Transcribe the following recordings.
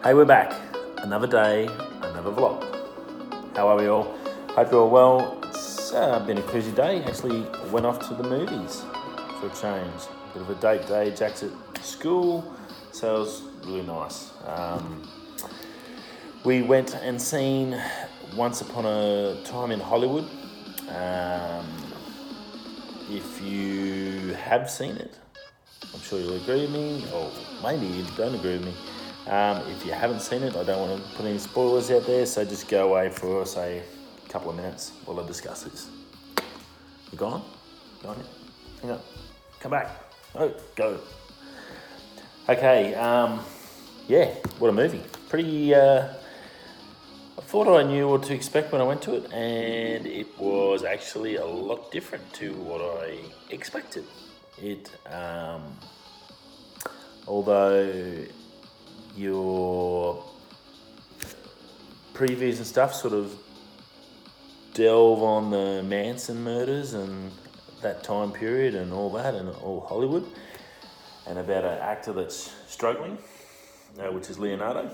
Hey, we're back. Another day, another vlog. How are we all? Hope you're all well. It's been a crazy day. Actually went off to the movies for a change. Bit of a date day. Jack's at school, so it was really nice. We went and seen Once Upon a Time in Hollywood. If you have seen it, I'm sure you'll agree with me, or maybe you don't agree with me. If you haven't seen it, I don't want to put any spoilers out there, so just go away for, say, a couple of minutes while I discuss this. You gone? Gone yet? Hang on. Come back. Oh, go. Okay, yeah, what a movie. Pretty, I thought I knew what to expect when I went to it, and it was actually a lot different to what I expected. Although your previews and stuff sort of delve on the Manson murders and that time period and all that and all Hollywood, and about an actor that's struggling, which is Leonardo.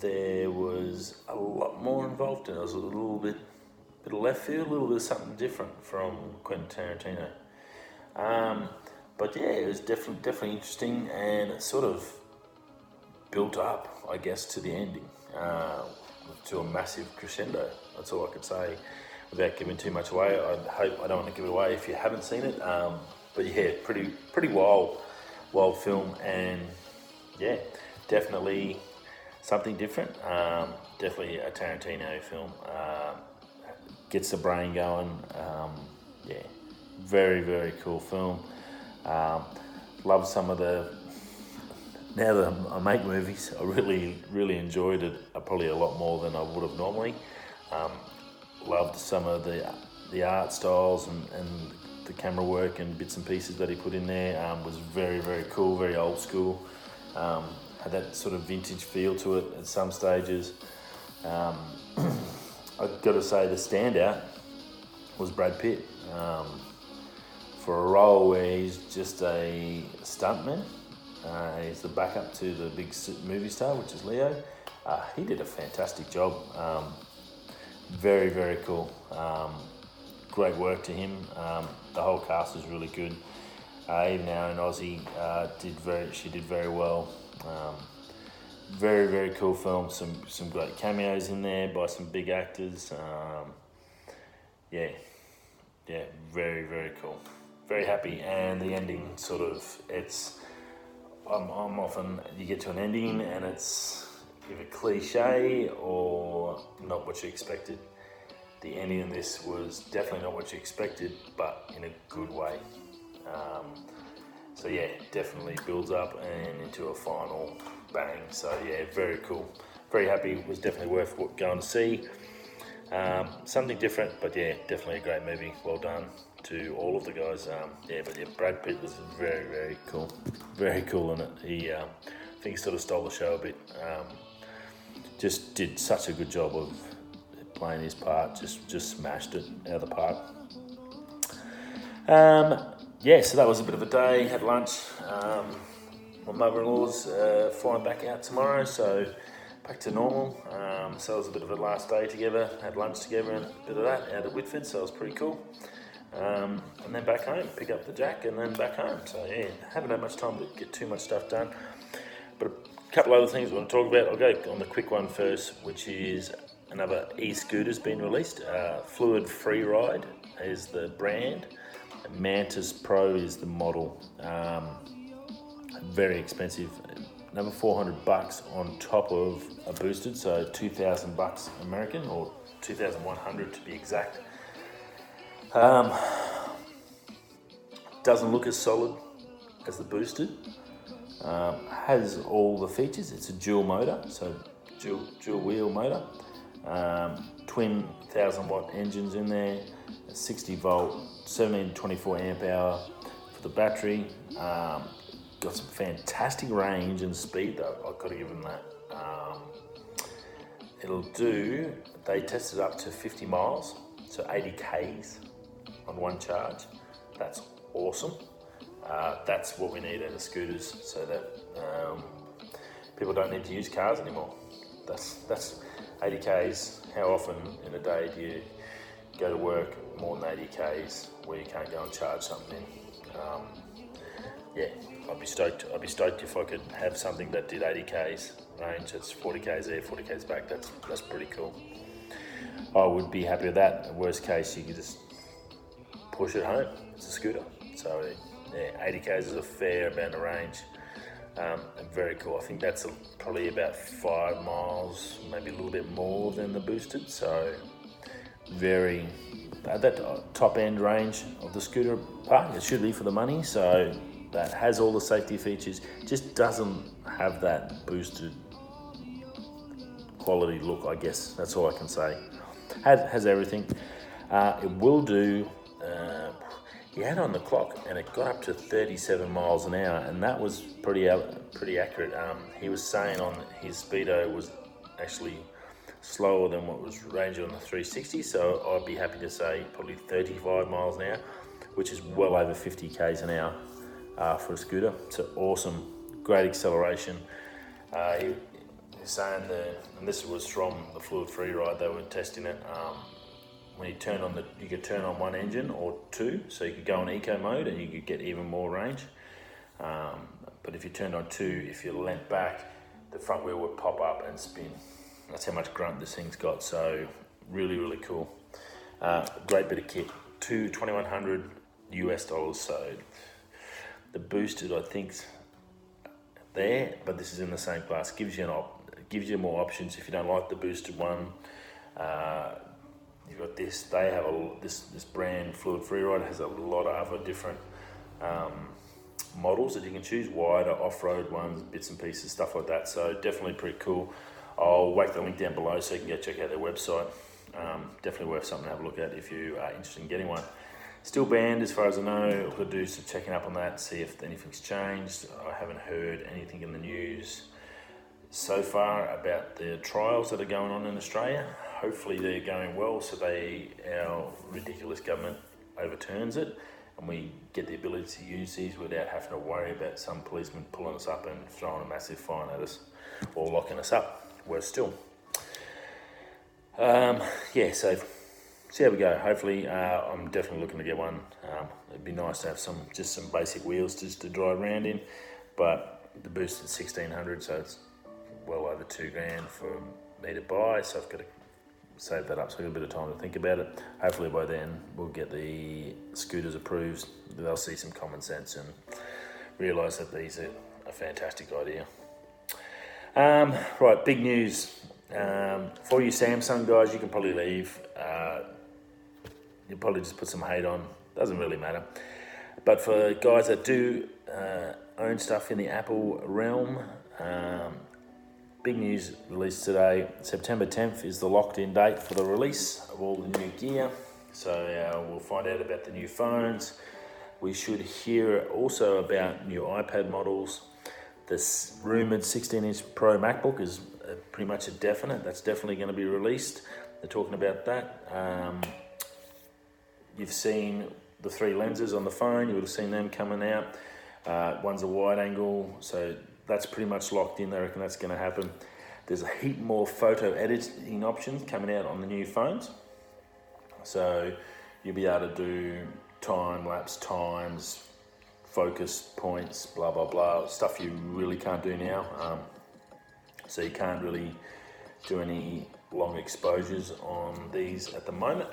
There was a lot more involved in it. It was a little bit of left field, a little bit of something different from Quentin Tarantino. But yeah, it was definitely interesting, and it sort of built up, I guess, to the ending, to a massive crescendo. That's all I could say without giving too much away. I don't want to give it away if you haven't seen it. But yeah, pretty wild film, and yeah, definitely something different. Definitely a Tarantino film. Gets the brain going. Yeah, very cool film. Love some of the. Now that I make movies, I really enjoyed it. Probably a lot more than I would have normally. Loved some of the art styles and the camera work and bits and pieces that he put in there. Was very cool, very old school. Had that sort of vintage feel to it at some stages. I've got to say the standout was Brad Pitt. For a role where he's just a stuntman, he's the backup to the big movie star, which is Leo. He did a fantastic job. Very cool. Great work to him. The whole cast was really good. Even our own Aussie did very well. Very cool film. Some great cameos in there by some big actors. Yeah, very cool. Very happy, and the ending sort of, I'm often, you get to an ending and it's either cliche or not what you expected. The ending in this was definitely not what you expected, but in a good way. So yeah, definitely builds up and into a final bang. So yeah, very cool. Very happy. Was definitely worth going to see. Something different, but yeah, definitely a great movie. Well done to all of the guys. Brad Pitt was very cool. Very cool in it. I think he sort of stole the show a bit. Just did such a good job of playing his part. Just smashed it out of the park. So that was a bit of a day. Had lunch. My mother-in-law's flying back out tomorrow, so back to normal. So it was a bit of a last day together. Had lunch together and a bit of that out at Whitford, so it was pretty cool. And then back home, pick up the Jack, and then back home. So yeah, haven't had much time to get too much stuff done. But a couple other things I want to talk about. I'll go on the quick one first, which is another e-scooter's been released. Fluid Freeride is the brand. Mantis Pro is the model. Very expensive. Another $400 on top of a boosted, so $2,000 American, or 2,100 to be exact. Doesn't look as solid as the boosted. Has all the features. It's a dual motor, so dual wheel motor. Twin 1,000-watt engines in there. 60 volt, 17 to 24 amp hour for the battery. Got some fantastic range and speed though. I've got to give them that. They tested up to 50 miles, so 80 Ks on one charge. That's awesome. That's what we need out of scooters, so that people don't need to use cars anymore. That's 80 Ks. How often in a day do you go to work more than 80 Ks where you can't go and charge something? Yeah, I'd be stoked if I could have something that did 80 Ks range. That's 40 Ks there, 40 Ks back. That's pretty cool. I would be happy with that. Worst case, you could just push it home. It's a scooter. So yeah, 80 Ks is a fair amount of range. And very cool. I think that's probably about 5 miles, maybe a little bit more than the boosted. So very, at that top end range of the scooter park, it should be for the money. So that has all the safety features, just doesn't have that boosted quality look, I guess. That's all I can say. Has everything. It will do. He had on the clock and it got up to 37 miles an hour, and that was pretty accurate. He was saying on his speedo was actually slower than what was ranged on the 360, so I'd be happy to say probably 35 miles an hour, which is well over 50 Ks an hour for a scooter. So awesome, great acceleration. He was saying and this was from the fluid freeride, they were testing it. When you turn on you could turn on one engine or two, so you could go on eco mode and you could get even more range. But if you turned on two, if you leant back, the front wheel would pop up and spin. That's how much grunt this thing's got. So really, really cool. Great bit of kit. $2,100 US. So the boosted, I think, there, but this is in the same class. Gives you more options if you don't like the boosted one. You've got this. They have this brand Fluid Freeride has a lot of other different models that you can choose, wider off-road ones, bits and pieces, stuff like that. So definitely pretty cool. I'll whack the link down below so you can go check out their website. Definitely worth something to have a look at if you are interested in getting one. Still banned as far as I know. I've got to do some checking up on that, see if anything's changed. I haven't heard anything in the news so far about the trials that are going on in Australia. Hopefully they're going well, so our ridiculous government overturns it and we get the ability to use these without having to worry about some policeman pulling us up and throwing a massive fine at us or locking us up. Worse still. Yeah, so see how we go. Hopefully, I'm definitely looking to get one. It'd be nice to have some basic wheels just to drive around in, but the boost is 1,600, so it's well over $2,000 for me to buy. So I've got to save that up, so I've got a bit of time to think about it. Hopefully by then we'll get the scooters approved. They'll see some common sense and realise that these are a fantastic idea. Right, big news. For you Samsung guys, you can probably leave. You'll probably just put some hate on. Doesn't really matter. But for guys that do own stuff in the Apple realm, big news released today. September 10th is the locked-in date for the release of all the new gear. So we'll find out about the new phones. We should hear also about new iPad models. This rumoured 16-inch Pro MacBook is pretty much a definite. That's definitely going to be released. They're talking about that. You've seen the 3 lenses on the phone. You would have seen them coming out. One's a wide angle, so that's pretty much locked in. They reckon that's going to happen. There's a heap more photo editing options coming out on the new phones. So you'll be able to do time-lapse times, focus points, blah, blah, blah, stuff you really can't do now. So you can't really do any long exposures on these at the moment,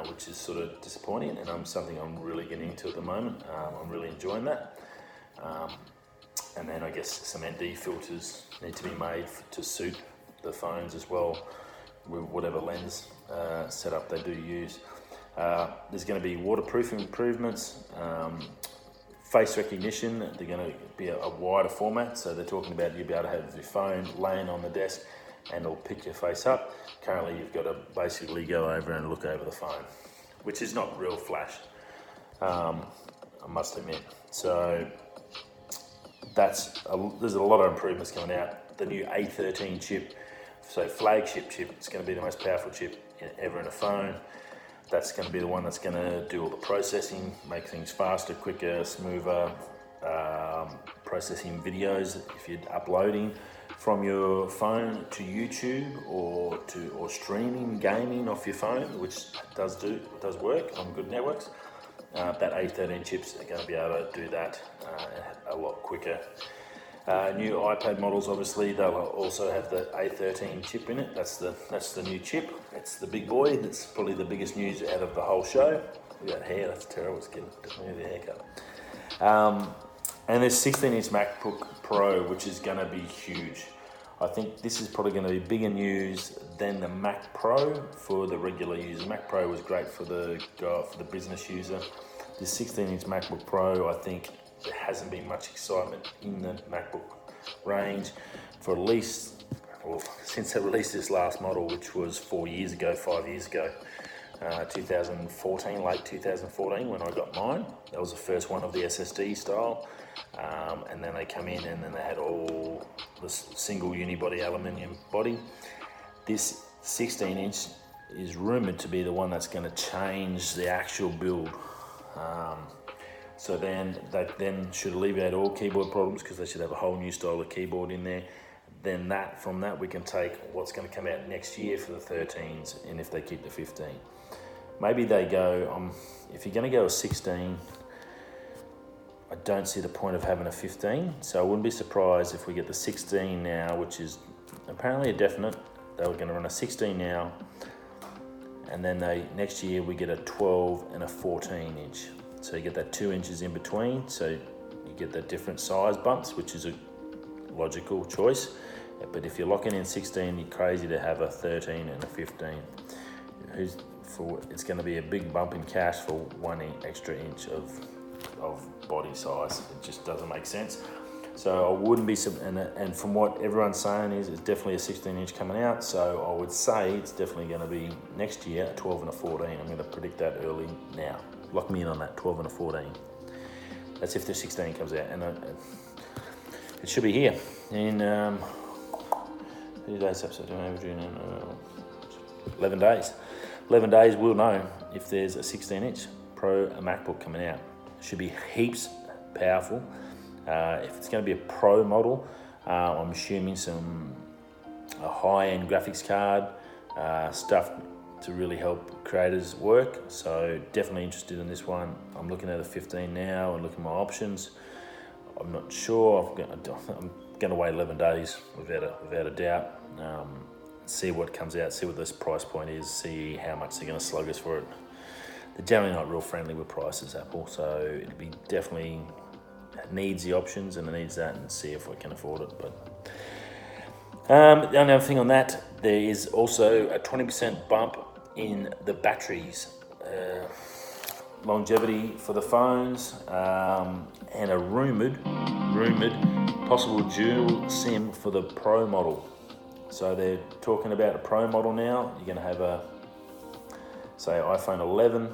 which is sort of disappointing, and something I'm really getting into at the moment. I'm really enjoying that. And then I guess some ND filters need to be made to suit the phones as well, with whatever lens setup they do use. There's going to be waterproofing improvements, face recognition. They're going to be a wider format, so they're talking about you'll be able to have your phone laying on the desk and it'll pick your face up. Currently you've got to basically go over and look over the phone, which is not real flash, I must admit. So there's a lot of improvements coming out. The new A13 chip, so flagship chip, it's going to be the most powerful chip ever in a phone. That's going to be the one that's going to do all the processing, make things faster, quicker, smoother, processing videos if you're uploading, from your phone to YouTube or streaming gaming off your phone, which does work on good networks. That A13 chips are going to be able to do that a lot quicker. New iPad models, obviously, they'll also have the A13 chip in it. That's the new chip. It's the big boy. That's probably the biggest news out of the whole show. Look at that hair. That's terrible. It's getting definitely the haircut. And there's 16-inch MacBook Pro, which is going to be huge. I think this is probably going to be bigger news than the Mac Pro for the regular user. Mac Pro was great for the business user. This 16-inch MacBook Pro, I think there hasn't been much excitement in the MacBook range for at least, well, since they released this last model, which was 5 years ago, 2014, late 2014 when I got mine. That was the first one of the SSD style. And then they come in and then they had all the single unibody aluminium body. This 16-inch is rumoured to be the one that's going to change the actual build. So then that should alleviate all keyboard problems, because they should have a whole new style of keyboard in there. Then from that we can take what's going to come out next year for the 13s, and if they keep the 15. Maybe they go, if you're going to go a 16, I don't see the point of having a 15, so I wouldn't be surprised if we get the 16 now, which is apparently a definite. They were going to run a 16 now, and then next year we get a 12 and a 14-inch. So you get that 2 inches in between, so you get the different size bumps, which is a logical choice. But if you're locking in 16, you're crazy to have a 13 and a 15. It's going to be a big bump in cash for 1 extra inch of body size. It just doesn't make sense. So I wouldn't be, and from what everyone's saying is it's definitely a 16-inch coming out. So I would say it's definitely going to be next year a 12 and a 14. I'm going to predict that early now. Lock me in on that 12 and a 14. That's if the 16 comes out, and it should be here in 11 days. 11 days we'll know if there's a 16-inch Pro MacBook coming out. It should be heaps powerful. If it's going to be a Pro model, I'm assuming a high-end graphics card, stuff to really help creators work. So definitely interested in this one. I'm looking at a 15 now and looking at my options. I'm not sure. I'm going to wait 11 days without a doubt. See what comes out, see what this price point is, see how much they're going to slug us for it. They're generally not real friendly with prices, Apple, so it'll be definitely needs the options and it needs that, and see if we can afford it. But the only other thing on that, there is also a 20% bump in the batteries, longevity for the phones, and a rumoured possible dual SIM for the Pro model. So they're talking about a Pro model now. You're going to have say iPhone 11,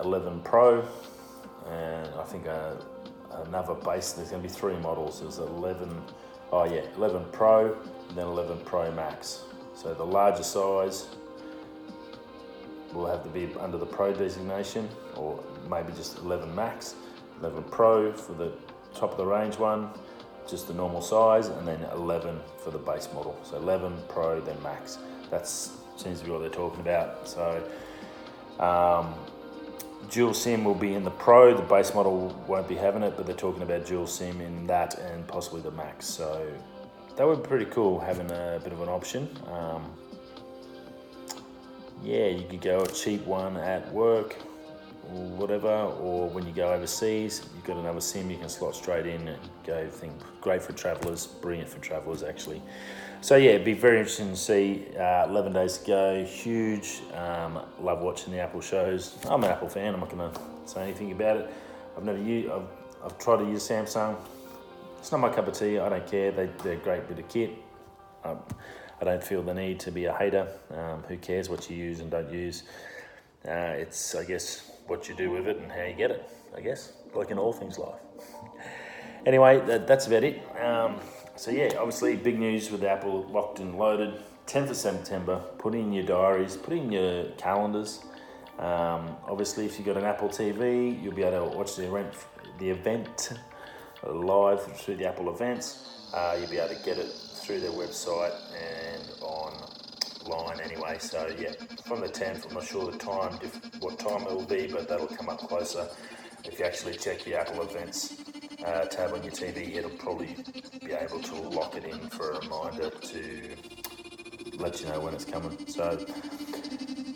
11 Pro, and I think another base. There's going to be 3 models. There's 11 Pro, and then 11 Pro Max. So the larger size will have to be under the Pro designation, or maybe just 11 Max, 11 Pro for the top of the range one, just the normal size, and then 11 for the base model. So 11 Pro, then Max. That seems to be what they're talking about. So dual SIM will be in the Pro. The base model won't be having it, but they're talking about dual SIM in that and possibly the Max. So that would be pretty cool, having a bit of an option. Yeah, you could go a cheap one at work or whatever, or when you go overseas, you've got another SIM you can slot straight in and go. Great for travellers, brilliant for travellers actually. So yeah, it'd be very interesting to see. 11 days to go, huge. Love watching the Apple shows. I'm an Apple fan, I'm not going to say anything about it. I've tried to use Samsung. It's not my cup of tea, I don't care. They're a great bit of kit. I don't feel the need to be a hater. Who cares what you use and don't use? It's, I guess, what you do with it and how you get it, I guess, like in all things life. Anyway, that's about it. So yeah, obviously big news with Apple locked and loaded. 10th of September, put in your diaries, put in your calendars. Obviously, if you've got an Apple TV, you'll be able to watch the event live through the Apple events. You'll be able to get it through their website and online anyway. So yeah, from the 10th, I'm not sure the time, what time it will be, but that'll come up closer. If you actually check the Apple events tab on your TV, it'll probably be able to lock it in for a reminder to let you know when it's coming. So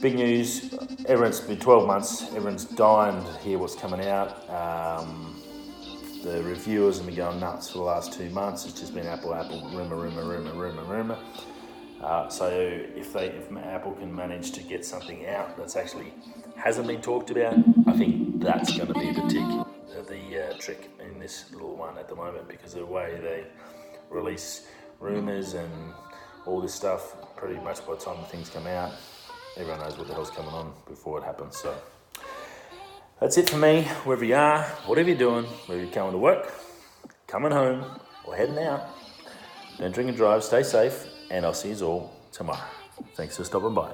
big news, everyone's been 12 months, everyone's dying to hear what's coming out. The reviewers have been going nuts for the last 2 months. It's just been Apple, rumour. So if Apple can manage to get something out that's actually hasn't been talked about, I think that's going to be the trick in this little one at the moment, because of the way they release rumours and all this stuff, pretty much by the time the things come out, everyone knows what the hell's coming on before it happens. So that's it for me. Wherever you are, whatever you're doing, whether you're going to work, coming home, or heading out, don't drink and drive, stay safe, and I'll see you all tomorrow. Thanks for stopping by.